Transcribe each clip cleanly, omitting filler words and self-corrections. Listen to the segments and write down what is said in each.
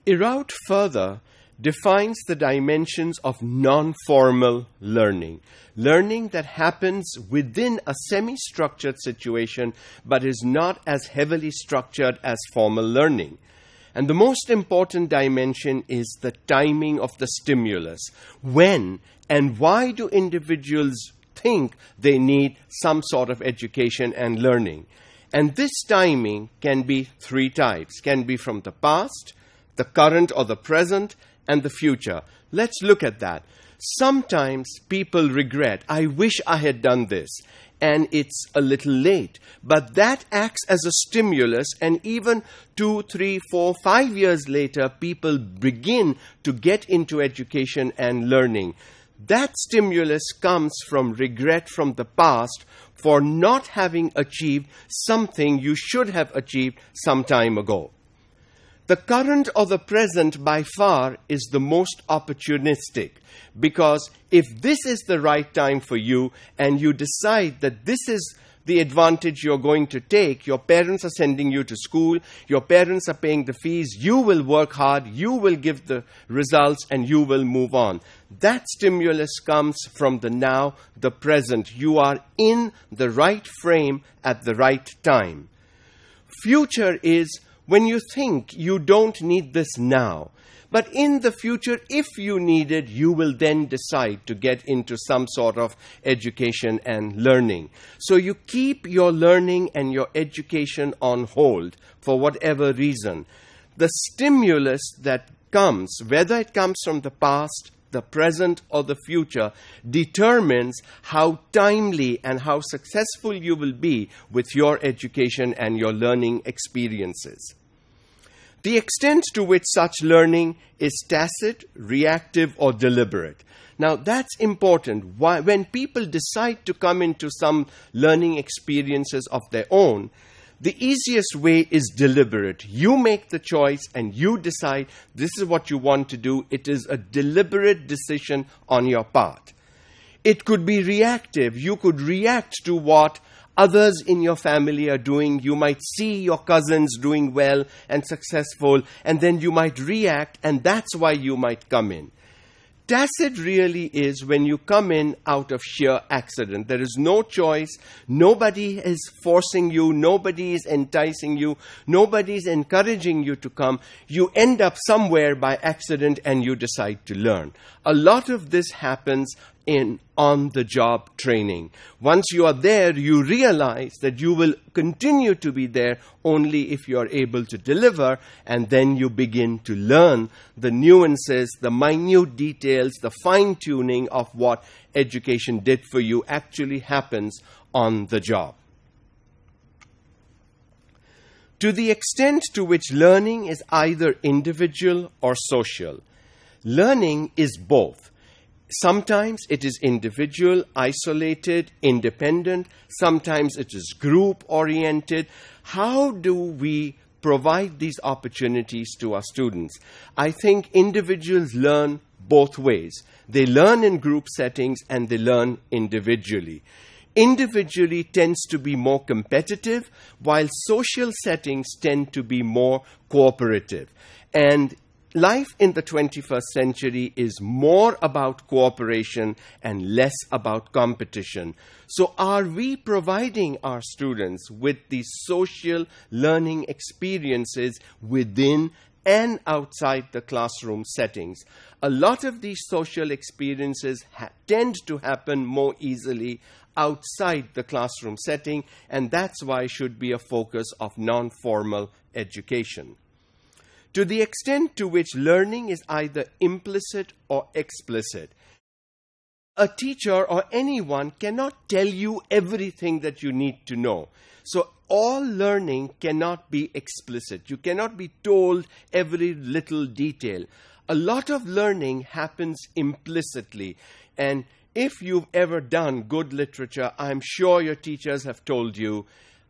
Erout further defines the dimensions of non-formal learning. Learning that happens within a semi-structured situation but is not as heavily structured as formal learning. And the most important dimension is the timing of the stimulus. When and why do individuals think they need some sort of education and learning? And this timing can be three types. Can be from the past, the current or the present, and the future. Let's look at that. Sometimes people regret, I wish I had done this, and it's a little late. But that acts as a stimulus, and even 2, 3, 4, 5 years later, people begin to get into education and learning. That stimulus comes from regret from the past for not having achieved something you should have achieved some time ago. The current or the present by far is the most opportunistic, because if this is the right time for you and you decide that this is the advantage you're going to take, your parents are sending you to school, your parents are paying the fees, you will work hard, you will give the results, and you will move on. That stimulus comes from the now, the present. You are in the right frame at the right time. Future is when you think you don't need this now. But in the future, if you need it, you will then decide to get into some sort of education and learning. So you keep your learning and your education on hold for whatever reason. The stimulus that comes, whether it comes from the past, the present, or the future, determines how timely and how successful you will be with your education and your learning experiences. The extent to which such learning is tacit, reactive, or deliberate. Now, that's important. When people decide to come into some learning experiences of their own, the easiest way is deliberate. You make the choice and you decide this is what you want to do. It is a deliberate decision on your part. It could be reactive. You could react to what others in your family are doing. You might see your cousins doing well and successful, and then you might react, and that's why you might come in. Tacit really is when you come in out of sheer accident. There is no choice. Nobody is forcing you. Nobody is enticing you. Nobody is encouraging you to come. You end up somewhere by accident and you decide to learn. A lot of this happens in on-the-job training. Once you are there, you realize that you will continue to be there only if you are able to deliver, and then you begin to learn the nuances, the minute details, the fine-tuning of what education did for you actually happens on the job. To the extent to which learning is either individual or social, learning is both. Sometimes it is individual, isolated, independent. Sometimes it is group-oriented. How do we provide these opportunities to our students? I think individuals learn both ways. They learn in group settings and they learn individually. Individually tends to be more competitive, while social settings tend to be more cooperative. And life in the 21st century is more about cooperation and less about competition. So are we providing our students with these social learning experiences within and outside the classroom settings? A lot of these social experiences tend to happen more easily outside the classroom setting, and that's why it should be a focus of non-formal education. To the extent to which learning is either implicit or explicit, a teacher or anyone cannot tell you everything that you need to know. So all learning cannot be explicit. You cannot be told every little detail. A lot of learning happens implicitly. And if you've ever done good literature, I'm sure your teachers have told you,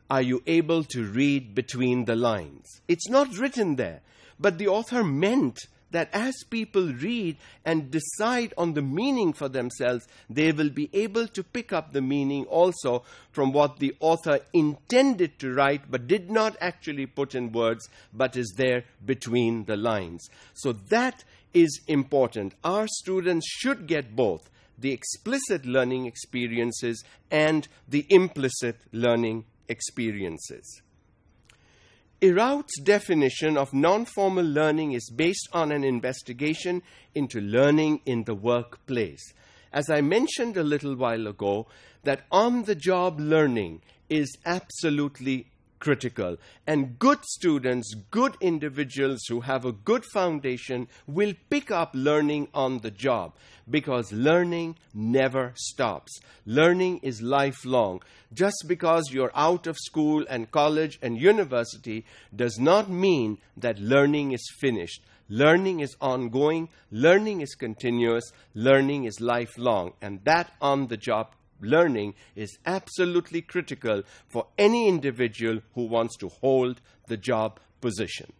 are you able to read between the lines? It's not written there. But the author meant that as people read and decide on the meaning for themselves, they will be able to pick up the meaning also from what the author intended to write but did not actually put in words, but is there between the lines. So that is important. Our students should get both the explicit learning experiences and the implicit learning experiences. Iraut's definition of non-formal learning is based on an investigation into learning in the workplace. As I mentioned a little while ago, that on-the-job learning is absolutely critical. And good students, good individuals who have a good foundation will pick up learning on the job, because learning never stops. Learning is lifelong. Just because you're out of school and college and university does not mean that learning is finished. Learning is ongoing, learning is continuous, learning is lifelong, and that on-the-job learning is absolutely critical for any individual who wants to hold the job position.